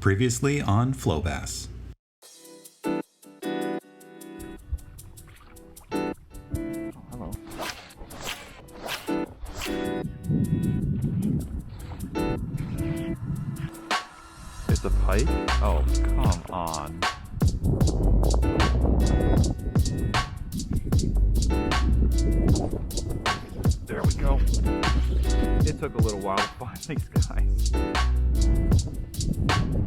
Previously on Flow Bass. Hello. It's a pike? Oh, come on. There we go. It took a little while to find these guys.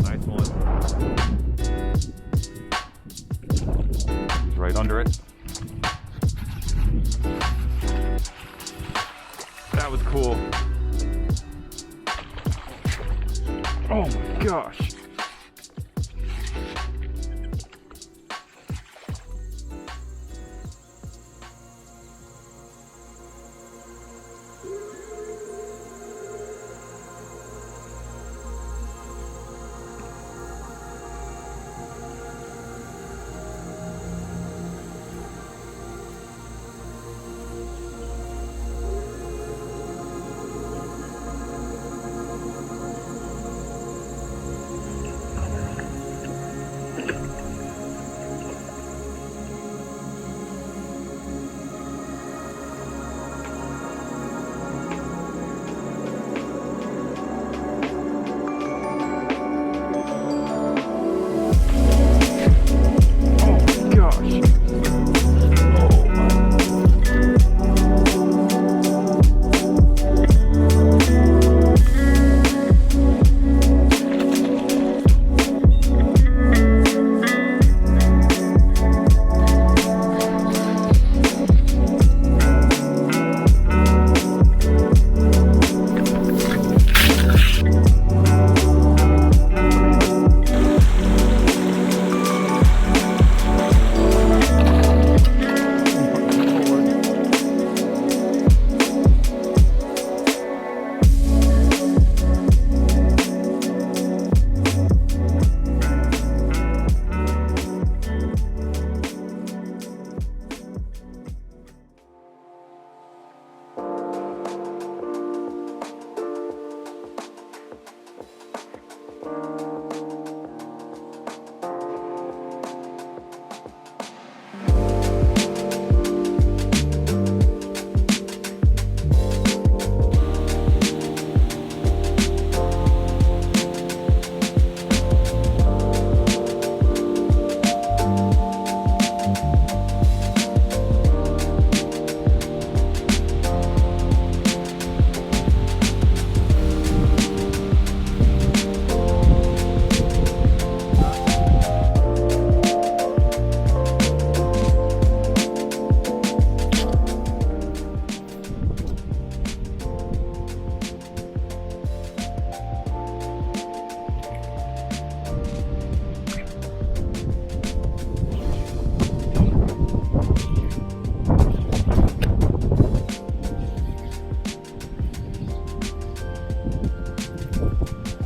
Nice one. He's right under it. That was cool. Oh my gosh.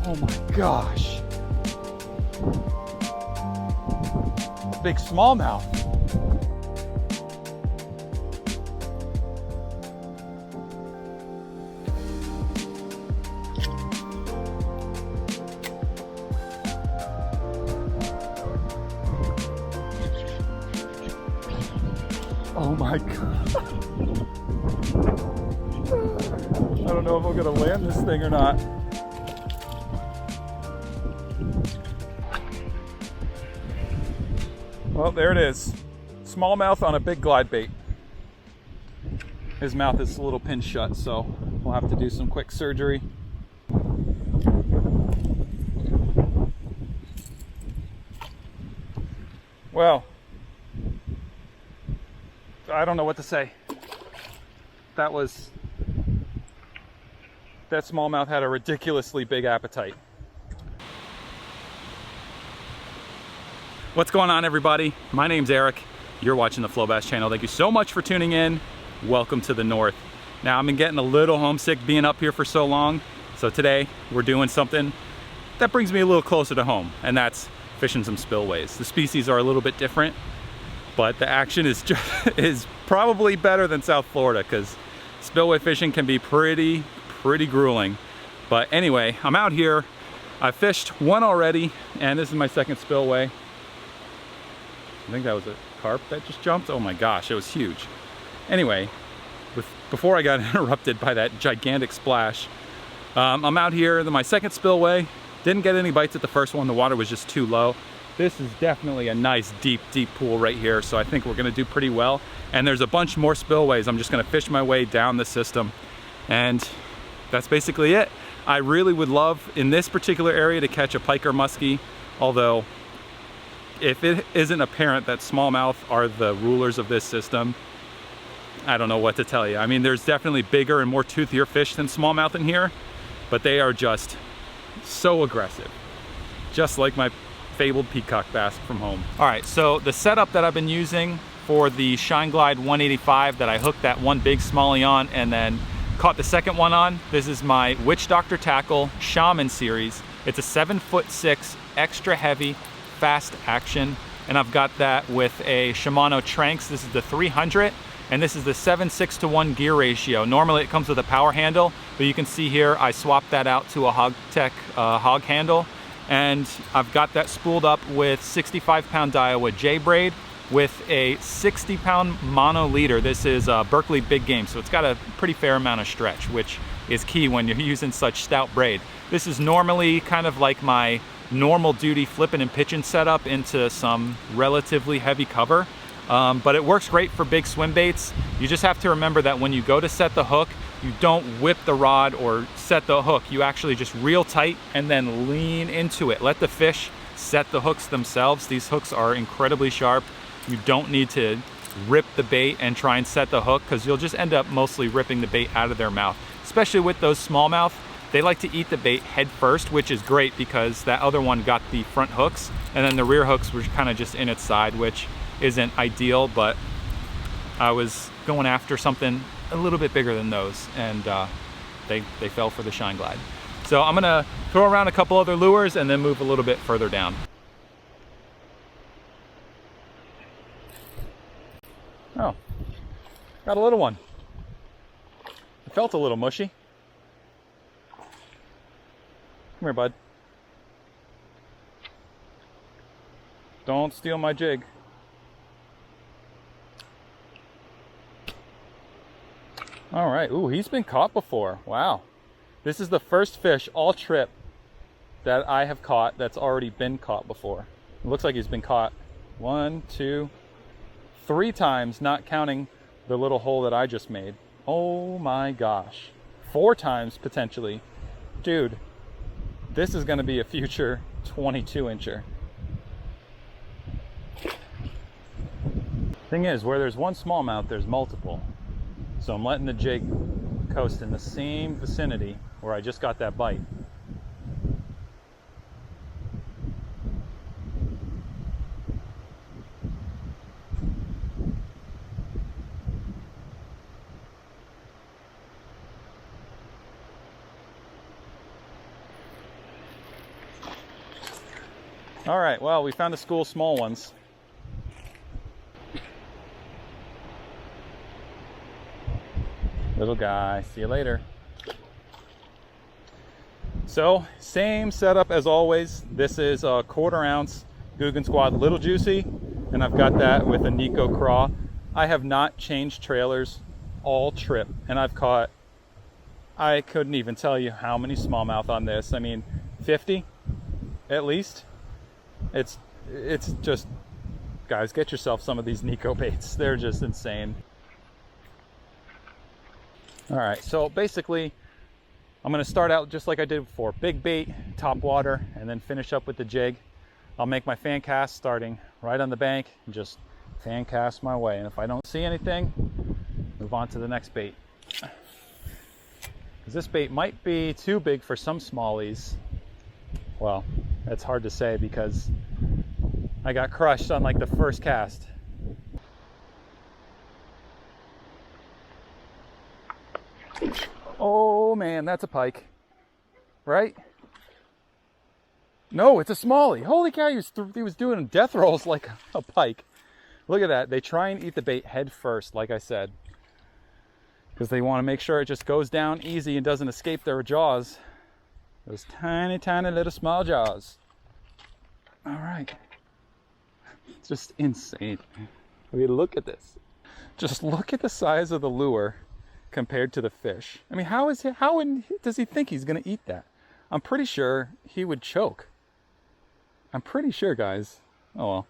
Oh my gosh. Big smallmouth. Oh my god. I don't know if I'm gonna land this thing or not. Well, there it is. Smallmouth on a big glide bait. His mouth is a little pinched shut, so we'll have to do some quick surgery. Well, I don't know what to say. That smallmouth had a ridiculously big appetite. What's going on, everybody? My name's Eric. You're watching the Flow Bass channel. Thank you so much for tuning in. Welcome to the north. Now, I've been getting a little homesick being up here for so long. So today we're doing something that brings me a little closer to home, and that's fishing some spillways. The species are a little bit different, but the action is probably better than South Florida, because spillway fishing can be pretty grueling. But anyway, I'm out here I fished one already, and this is my second spillway. I think that was a carp that just jumped. Oh my gosh, it was huge. Anyway, before I got interrupted by that gigantic splash, I'm out here, my second spillway. Didn't get any bites at the first one. The water was just too low. This is definitely a nice deep pool right here, so I think we're gonna do pretty well. And there's a bunch more spillways. I'm just gonna fish my way down the system, and that's basically it. I really would love in this particular area to catch a pike or muskie, although if it isn't apparent that smallmouth are the rulers of this system, I don't know what to tell you. I mean, there's definitely bigger and more toothier fish than smallmouth in here, but they are just so aggressive, just like my fabled peacock bass from home. All right, so the setup that I've been using for the Shine Glide 185 that I hooked that one big smallie on and then caught the second one on, this is my Witch Doctor Tackle Shaman series. It's a 7'6" extra heavy, fast action, and I've got that with a Shimano Tranx. This is the 300, and this is the 7:6 gear ratio. Normally it comes with a power handle, but you can see here I swapped that out to a Hogtech hog handle, and I've got that spooled up with 65-pound Daiwa J braid with a 60-pound mono leader. This is Berkeley Big Game, so it's got a pretty fair amount of stretch, which is key when you're using such stout braid. This is normally kind of like my normal duty flipping and pitching setup into some relatively heavy cover, but it works great for big swim baits. You just have to remember that when you go to set the hook, you don't whip the rod or set the hook. You actually just reel tight and then lean into it. Let the fish set the hooks themselves. These hooks are incredibly sharp. You don't need to rip the bait and try and set the hook, because you'll just end up mostly ripping the bait out of their mouth. Especially with those smallmouth, they like to eat the bait head first, which is great because that other one got the front hooks and then the rear hooks were kind of just in its side, which isn't ideal, but I was going after something a little bit bigger than those, and they fell for the Shine Glide. So I'm gonna throw around a couple other lures and then move a little bit further down. Oh, got a little one. It felt a little mushy. Come here, bud. Don't steal my jig. All right, ooh, he's been caught before. Wow. This is the first fish all trip that I have caught that's already been caught before. It looks like he's been caught 1, 2, 3 times, not counting the little hole that I just made. Oh my gosh. 4 times potentially. Dude, this is gonna be a future 22-incher. Thing is, where there's one smallmouth, there's multiple. So I'm letting the jig coast in the same vicinity where I just got that bite. All right, well, we found a school of small ones. Little guy, see you later. So, same setup as always. This is a 1/4 ounce Guggen Squad Little Juicy, and I've got that with a Nico craw. I have not changed trailers all trip, and I've caught, I couldn't even tell you how many smallmouth on this. I mean, 50 at least. It's just, guys, get yourself some of these Nico baits. They're just insane. All right, so basically I'm going to start out just like I did before, big bait, top water, and then finish up with the jig. I'll make my fan cast starting right on the bank and just fan cast my way, and if I don't see anything, move on to the next bait. Because this bait might be too big for some smallies. Well, that's hard to say because I got crushed on like the first cast. Oh man, that's a pike, right? No, it's a smallie. Holy cow, he was doing death rolls like a pike. Look at that. They try and eat the bait head first, like I said, because they want to make sure it just goes down easy and doesn't escape their jaws. Those tiny, tiny little small jaws. All right. It's just insane. I mean, look at this. Just look at the size of the lure compared to the fish. I mean, how does he think he's going to eat that? I'm pretty sure he would choke. I'm pretty sure, guys. Oh well.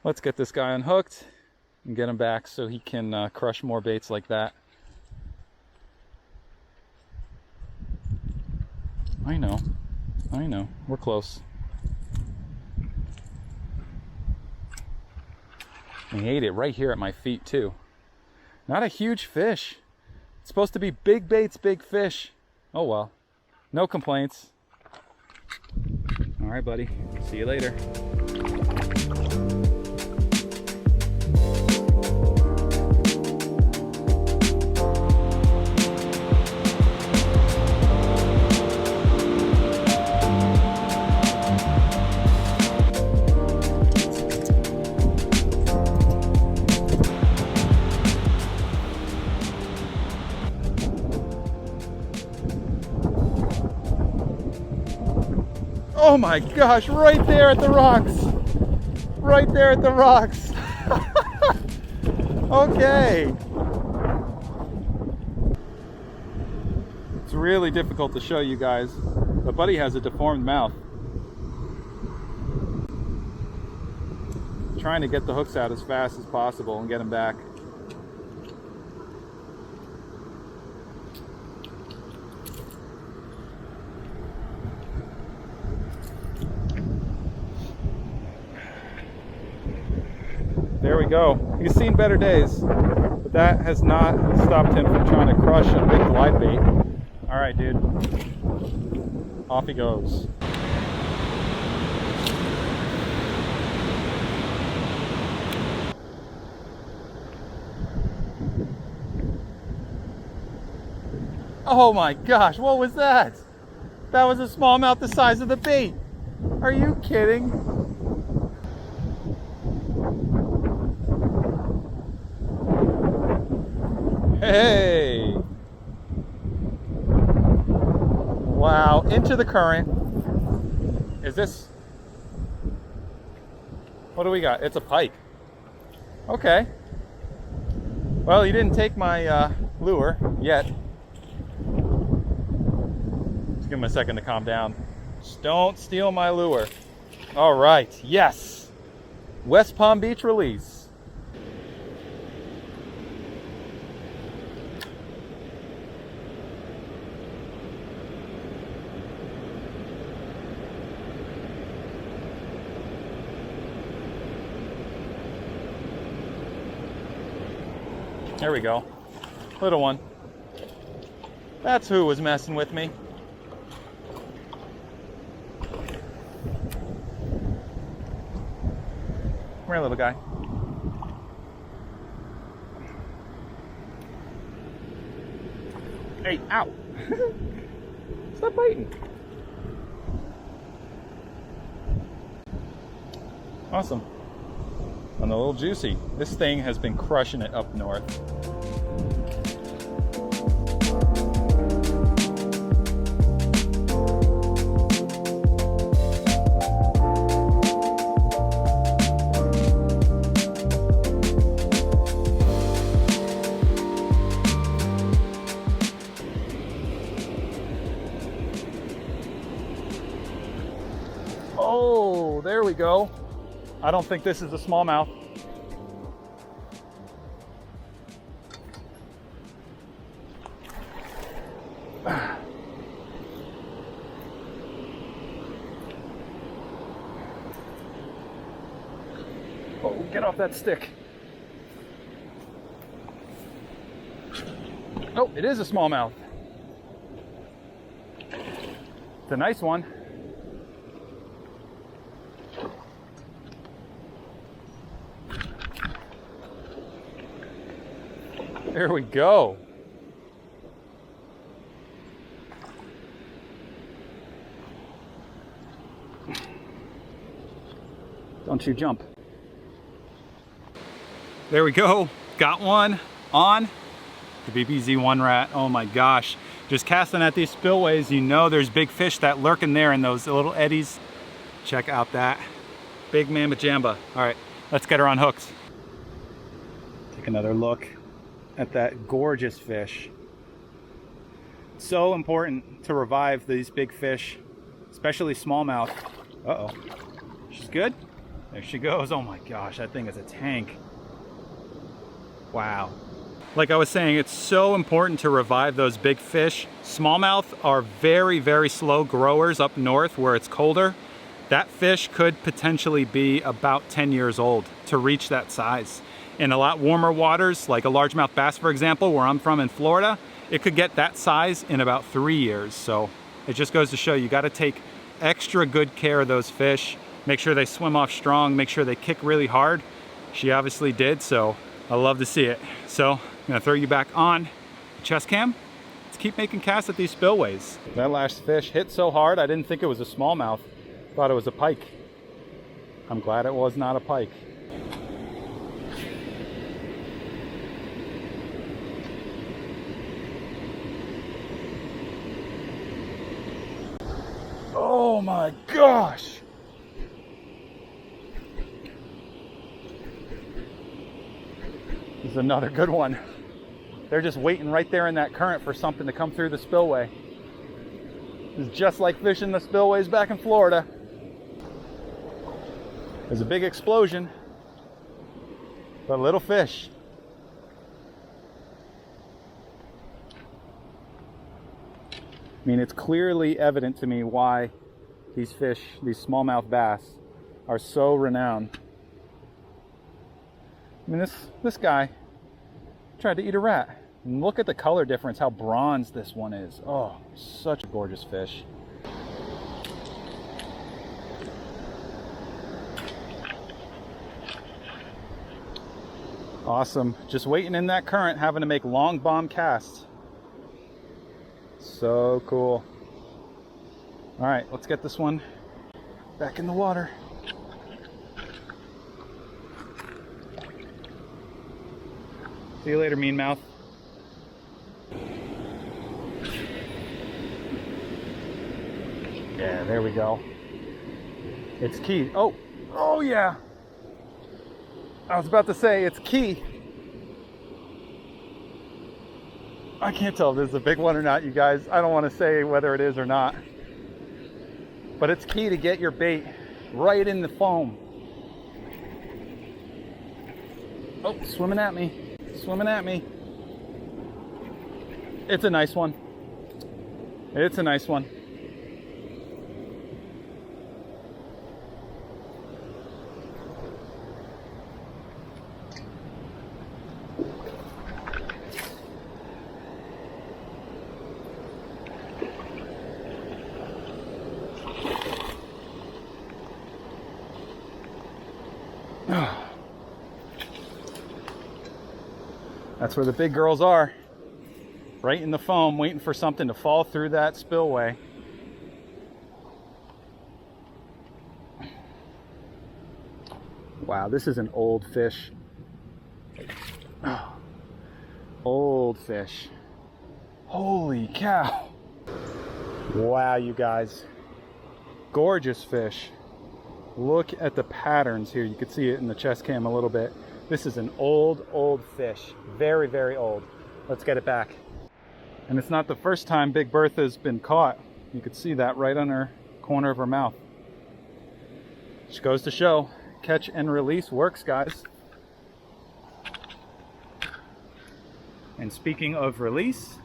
Let's get this guy unhooked and get him back so he can crush more baits like that. I know. We're close. He ate it right here at my feet too. Not a huge fish. It's supposed to be big baits, big fish. Oh well. No complaints. All right, buddy. See you later. Oh my gosh, right there at the rocks. Right there at the rocks. Okay. It's really difficult to show you guys, but Buddy has a deformed mouth. Trying to get the hooks out as fast as possible and get him back. There we go. He's seen better days, but that has not stopped him from trying to crush a big glide bait. All right, dude. Off he goes. Oh my gosh, what was that? That was a smallmouth the size of the bait. Are you kidding? Hey! Wow, into the current. Is this... What do we got? It's a pike. Okay. Well, you didn't take my lure yet. Just give him a second to calm down. Just don't steal my lure. All right, yes! West Palm Beach release. There we go. Little one. That's who was messing with me. Come here, little guy. Hey, ow! Stop biting. Awesome. And a little juicy. This thing has been crushing it up north. Oh, there we go. I don't think this is a smallmouth. Oh, get off that stick. Oh, it is a smallmouth. It's a nice one. There we go. Don't you jump. There we go. Got one on the BBZ1 rat. Oh my gosh. Just casting at these spillways, you know there's big fish that lurk in there in those little eddies. Check out that big mama jamba. All right, let's get her on hooks. Take another look at that gorgeous fish. So important to revive these big fish, especially smallmouth. Uh-oh, she's good. There she goes. Oh my gosh, that thing is a tank. Wow. Like I was saying, it's so important to revive those big fish. Smallmouth are very, very slow growers up north where it's colder. That fish could potentially be about 10 years old to reach that size. In a lot warmer waters, like a largemouth bass, for example, where I'm from in Florida, it could get that size in about 3 years. So it just goes to show you got to take extra good care of those fish. Make sure they swim off strong, make sure they kick really hard. She obviously did, so I love to see it. So I'm gonna throw you back on the chest cam. Let's keep making casts at these spillways. That last fish hit so hard, I didn't think it was a smallmouth. Thought it was a pike. I'm glad it was not a pike. Oh my gosh! This is another good one. They're just waiting right there in that current for something to come through the spillway. It's just like fishing the spillways back in Florida. There's a big explosion, but little fish. I mean, it's clearly evident to me why these fish, these smallmouth bass, are so renowned. I mean, this guy tried to eat a rat. And look at the color difference, how bronze this one is. Oh, such a gorgeous fish. Awesome. Just waiting in that current, having to make long bomb casts. So cool. All right, let's get this one back in the water. See you later, mean mouth. Yeah, there we go. It's key. Oh yeah. I was about to say it's key. I can't tell if this is a big one or not, you guys. I don't want to say whether it is or not. But it's key to get your bait right in the foam. Oh, swimming at me. Swimming at me. It's a nice one. It's a nice one. That's where the big girls are, right in the foam, waiting for something to fall through that spillway. Wow, this is an old fish. Old fish. Holy cow. Wow, you guys. Gorgeous fish. Look at the patterns here. You can see it in the chest cam a little bit. This is an old fish. Very, very old. Let's get it back. And it's not the first time Big Bertha's been caught. You can see that right on her corner of her mouth. Which goes to show, catch and release works, guys. And speaking of release,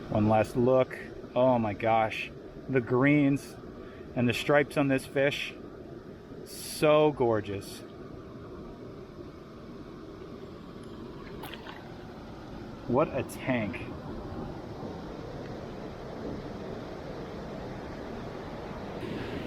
one last look. Oh my gosh, the greens and the stripes on this fish, so gorgeous. What a tank.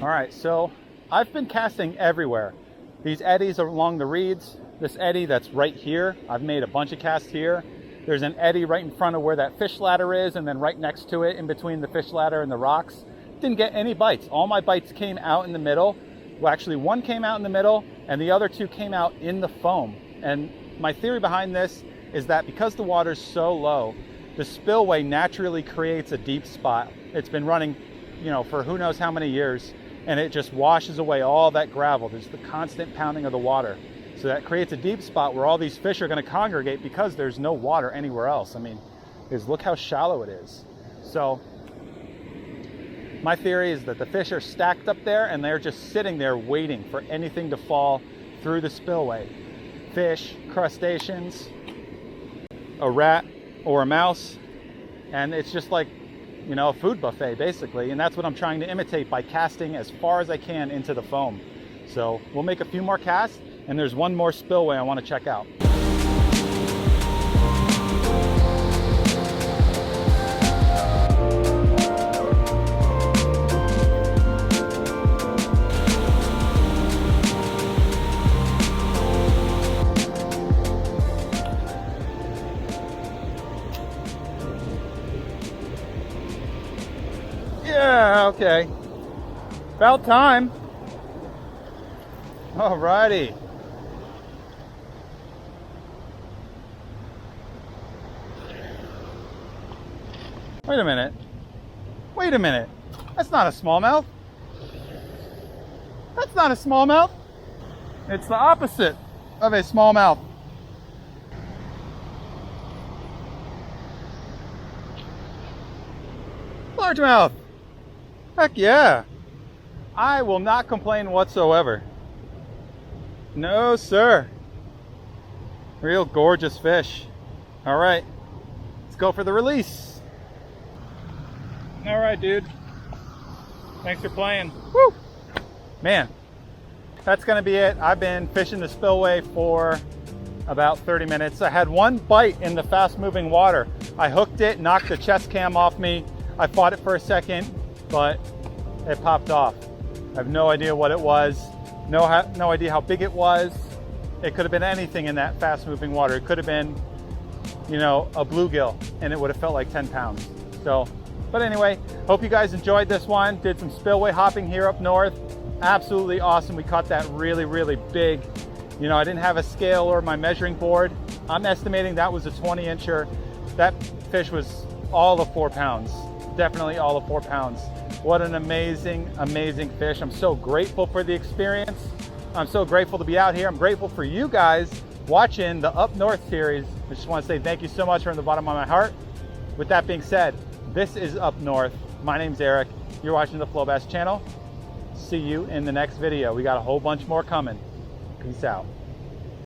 All right, so I've been casting everywhere. These eddies are along the reeds. This eddy that's right here, I've made a bunch of casts here. There's an eddy right in front of where that fish ladder is, and then right next to it, in between the fish ladder and the rocks. Didn't get any bites. All my bites came out in the middle. Well, actually one came out in the middle and the other two came out in the foam. And my theory behind this is that because the water's so low, the spillway naturally creates a deep spot. It's been running, you know, for who knows how many years, and it just washes away all that gravel. There's the constant pounding of the water. So that creates a deep spot where all these fish are going to congregate because there's no water anywhere else. I mean, look how shallow it is. So my theory is that the fish are stacked up there and they're just sitting there waiting for anything to fall through the spillway. Fish, crustaceans, a rat or a mouse, and it's just like, you know, a food buffet basically. And that's what I'm trying to imitate by casting as far as I can into the foam. So we'll make a few more casts, and there's one more spillway I want to check out. Yeah, okay. About time. Alrighty. Wait a minute. Wait a minute. That's not a smallmouth. That's not a smallmouth. It's the opposite of a smallmouth. Largemouth. Heck yeah. I will not complain whatsoever. No, sir. Real gorgeous fish. All right, let's go for the release. All right, dude. Thanks for playing. Woo! Man, that's gonna be it. I've been fishing the spillway for about 30 minutes. I had one bite in the fast moving water. I hooked it, knocked the chest cam off me. I fought it for a second, but it popped off. I have no idea what it was. No idea how big it was. It could have been anything in that fast moving water. It could have been, you know, a bluegill, and it would have felt like 10 pounds. So, but anyway, hope you guys enjoyed this one. Did some spillway hopping here up north. Absolutely awesome. We caught that really, really big. You know, I didn't have a scale or my measuring board. I'm estimating that was a 20-incher. That fish was all of 4 pounds. Definitely all of 4 pounds. What an amazing, amazing fish. I'm so grateful for the experience. I'm so grateful to be out here. I'm grateful for you guys watching the Up North series. I just want to say thank you so much from the bottom of my heart. With that being said, this is Up North. My name's Eric. You're watching the Flow Bass channel. See you in the next video. We got a whole bunch more coming. Peace out.